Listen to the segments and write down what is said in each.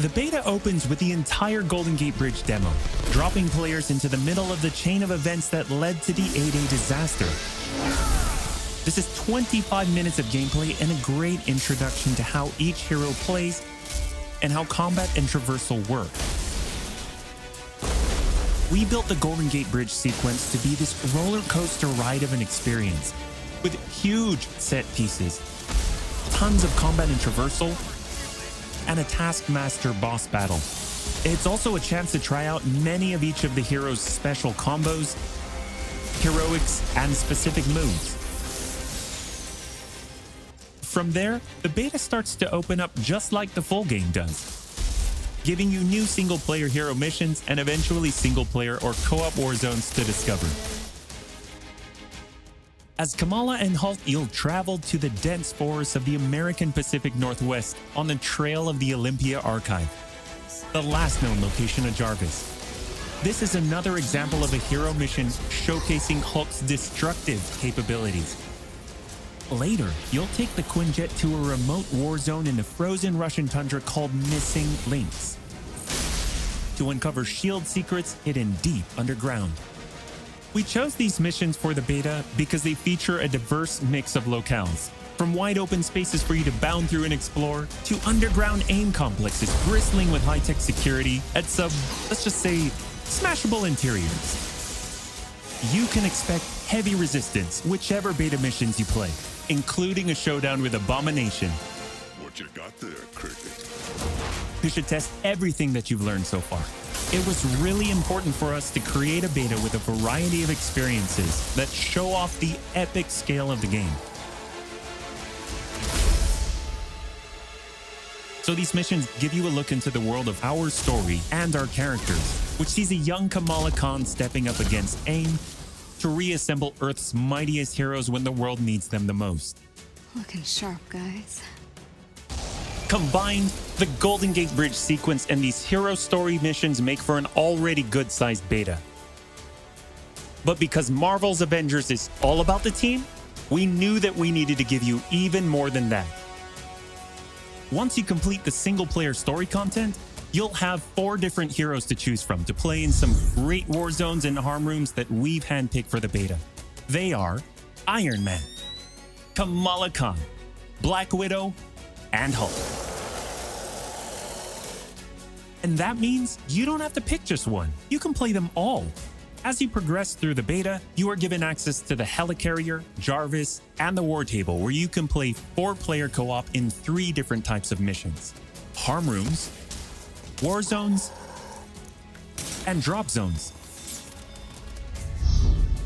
The beta opens with the entire Golden Gate Bridge demo, dropping players into the middle of the chain of events that led to the A-Day disaster. This is 25 minutes of gameplay and a great introduction to how each hero plays and how combat and traversal work. We built the Golden Gate Bridge sequence to be this roller coaster ride of an experience, with huge set pieces, tons of combat and traversal, and a Taskmaster boss battle. It's also a chance to try out many of each of the heroes' special combos, heroics, and specific moves. From there, the beta starts to open up just like the full game does, giving you new single-player hero missions and eventually single-player or co-op war zones to discover. As Kamala and Hulk, you'll travel to the dense forests of the American Pacific Northwest on the trail of the Olympia Archive, the last known location of Jarvis. This is another example of a hero mission showcasing Hulk's destructive capabilities. Later, you'll take the Quinjet to a remote war zone in the frozen Russian tundra called Missing Links to uncover shield secrets hidden deep underground. We chose these missions for the beta because they feature a diverse mix of locales, from wide open spaces for you to bound through and explore, to underground aim complexes bristling with high-tech security at some, let's just say, smashable interiors. You can expect heavy resistance whichever beta missions you play, including a showdown with Abomination. What you got there, Cricket? You should test everything that you've learned so far. It was really important for us to create a beta with a variety of experiences that show off the epic scale of the game. So these missions give you a look into the world of our story and our characters, which sees a young Kamala Khan stepping up against AIM to reassemble Earth's mightiest heroes when the world needs them the most. Looking sharp, guys. Combined, the Golden Gate Bridge sequence and these hero story missions make for an already good-sized beta. But because Marvel's Avengers is all about the team, we knew that we needed to give you even more than that. Once you complete the single-player story content, you'll have 4 different heroes to choose from to play in some great war zones and harm rooms that we've handpicked for the beta. They are Iron Man, Kamala Khan, Black Widow, and Hulk. And that means you don't have to pick just one. You can play them all. As you progress through the beta, you are given access to the Helicarrier, Jarvis, and the War Table, where you can play 4-player co-op in 3 different types of missions: harm rooms, war zones, and drop zones.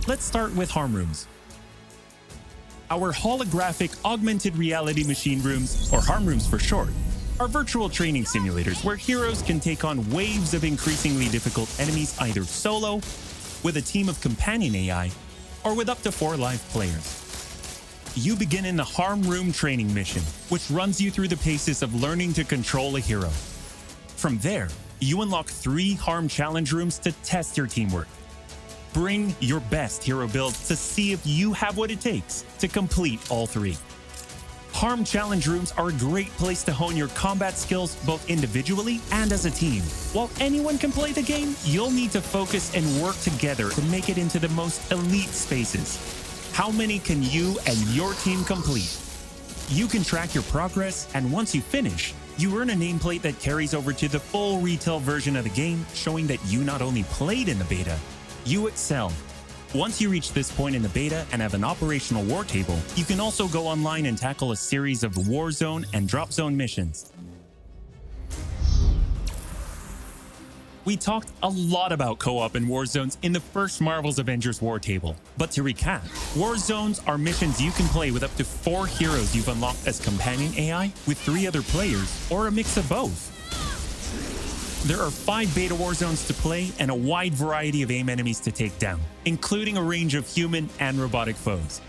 Let's start with harm rooms. Our holographic augmented reality machine rooms, or harm rooms for short, are virtual training simulators where heroes can take on waves of increasingly difficult enemies either solo, with a team of companion AI, or with up to 4 live players. You begin in the harm room training mission, which runs you through the paces of learning to control a hero. From there, you unlock 3 harm challenge rooms to test your teamwork. Bring your best hero build to see if you have what it takes to complete all 3. Harm challenge rooms are a great place to hone your combat skills both individually and as a team. While anyone can play the game, you'll need to focus and work together to make it into the most elite spaces. How many can you and your team complete? You can track your progress, and once you finish, you earn a nameplate that carries over to the full retail version of the game, showing that you not only played in the beta, you excelled. Once you reach this point in the beta and have an operational war table, you can also go online and tackle a series of war zone and drop zone missions. We talked a lot about co-op and war zones in the first Marvel's Avengers war table. But to recap, war zones are missions you can play with up to 4 heroes you've unlocked as companion AI, with 3 other players, or a mix of both. There are 5 beta war zones to play and a wide variety of AIM enemies to take down, including a range of human and robotic foes.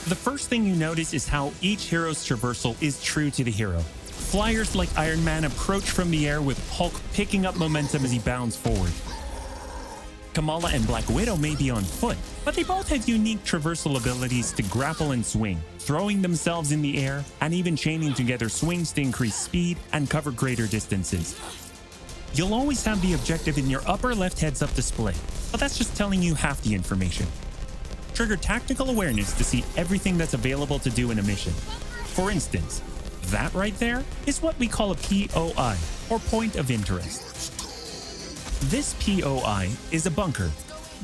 The first thing you notice is how each hero's traversal is true to the hero. Flyers like Iron Man approach from the air with Hulk picking up momentum as he bounds forward. Kamala and Black Widow may be on foot, but they both have unique traversal abilities to grapple and swing, throwing themselves in the air, and even chaining together swings to increase speed and cover greater distances. You'll always have the objective in your upper left heads-up display, but that's just telling you half the information. Trigger tactical awareness to see everything that's available to do in a mission. For instance, that right there is what we call a POI, or point of interest. This POI is a bunker.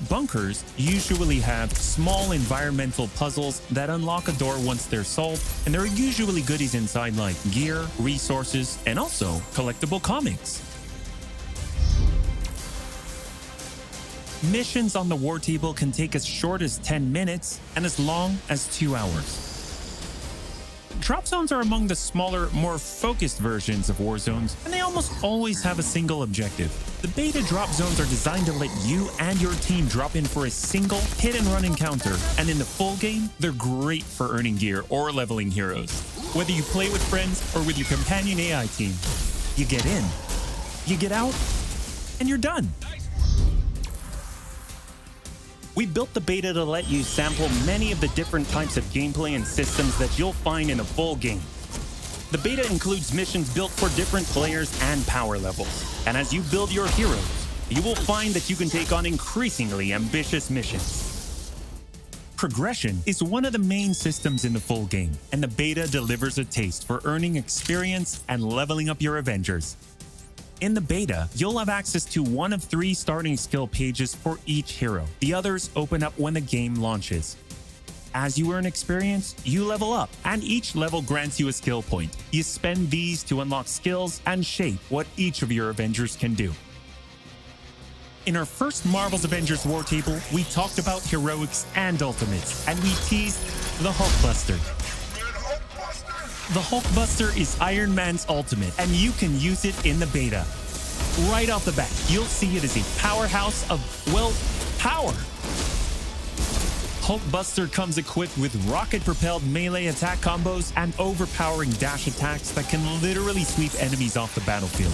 Bunkers usually have small environmental puzzles that unlock a door once they're solved, and there are usually goodies inside like gear, resources, and also collectible comics. Missions on the war table can take as short as 10 minutes and as long as 2 hours. Drop zones are among the smaller, more focused versions of war zones, and they almost always have a single objective. The beta drop zones are designed to let you and your team drop in for a single hit-and-run encounter, and in the full game, they're great for earning gear or leveling heroes. Whether you play with friends or with your companion AI team, you get in, you get out, and you're done. We built the beta to let you sample many of the different types of gameplay and systems that you'll find in a full game. The beta includes missions built for different players and power levels, and as you build your heroes, you will find that you can take on increasingly ambitious missions. Progression is one of the main systems in the full game, and the beta delivers a taste for earning experience and leveling up your Avengers. In the beta, you'll have access to one of 3 starting skill pages for each hero. The others open up when the game launches. As you earn experience, you level up, and each level grants you a skill point. You spend these to unlock skills and shape what each of your Avengers can do. In our first Marvel's Avengers War Table, we talked about heroics and ultimates, and we teased the Hulkbuster. The Hulkbuster is Iron Man's ultimate, and you can use it in the beta. Right off the bat, you'll see it as a powerhouse of, well, power. Hulkbuster comes equipped with rocket-propelled melee attack combos and overpowering dash attacks that can literally sweep enemies off the battlefield.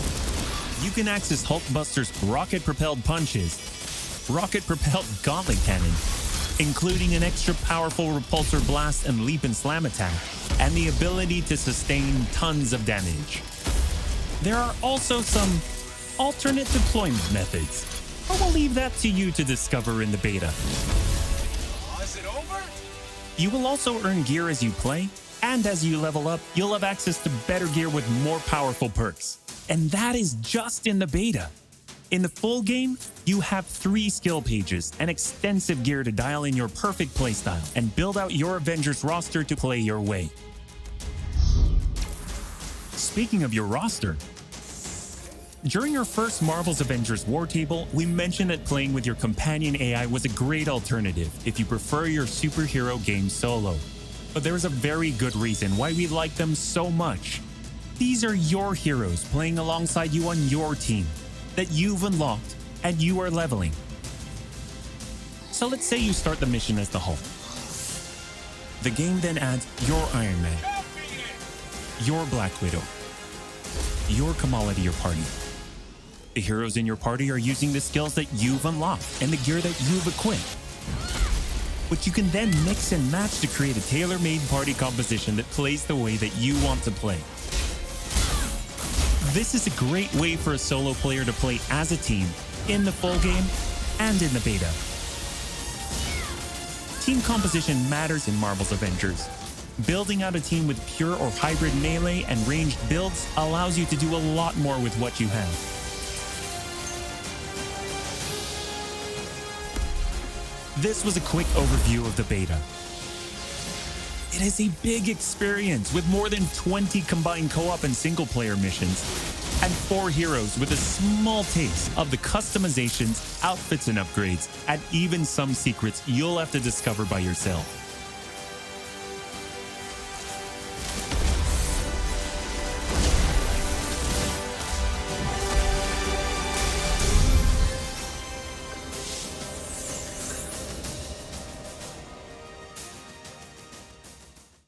You can access Hulkbuster's rocket-propelled punches, rocket-propelled gauntlet cannon, including an extra powerful repulsor blast and leap and slam attack, and the ability to sustain tons of damage. There are also some alternate deployment methods, but we'll leave that to you to discover in the beta. Is it over? You will also earn gear as you play, and as you level up, you'll have access to better gear with more powerful perks. And that is just in the beta. In the full game, you have 3 skill pages and extensive gear to dial in your perfect playstyle and build out your Avengers roster to play your way. Speaking of your roster, during our first Marvel's Avengers War Table, we mentioned that playing with your companion AI was a great alternative if you prefer your superhero game solo. But there is a very good reason why we like them so much. These are your heroes playing alongside you on your team that you've unlocked and you are leveling. So let's say you start the mission as the Hulk. The game then adds your Iron Man, your Black Widow, your Kamala to your party. The heroes in your party are using the skills that you've unlocked and the gear that you've equipped, which you can then mix and match to create a tailor-made party composition that plays the way that you want to play. This is a great way for a solo player to play as a team in the full game and in the beta. Team composition matters in Marvel's Avengers. Building out a team with pure or hybrid melee and ranged builds allows you to do a lot more with what you have. This was a quick overview of the beta. It is a big experience with more than 20 combined co-op and single-player missions, and 4 heroes with a small taste of the customizations, outfits and upgrades, and even some secrets you'll have to discover by yourself.